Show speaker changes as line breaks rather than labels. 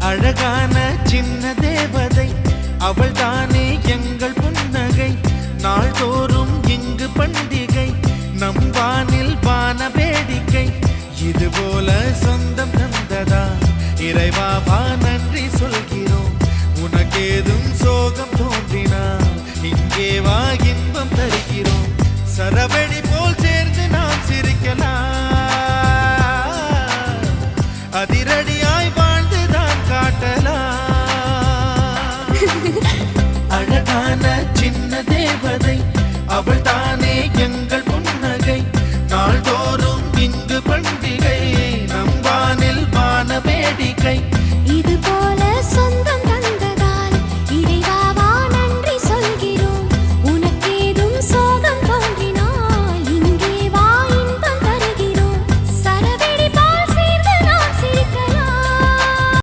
அழகான சின்ன தேவதை அவள் தானே எங்கள் புன்னகை. நாள்தோறும் இங்கு பண்டிகை, நம் வானில் வான வேடிக்கை. இதுபோல சொந்தம் தந்ததா இறைவாவா நன்றி சொல்கிறோம். உனக்கேதும் சோகம் தோன்றினா இங்கே வா இன்பம் தருகிறோம். சரவெடி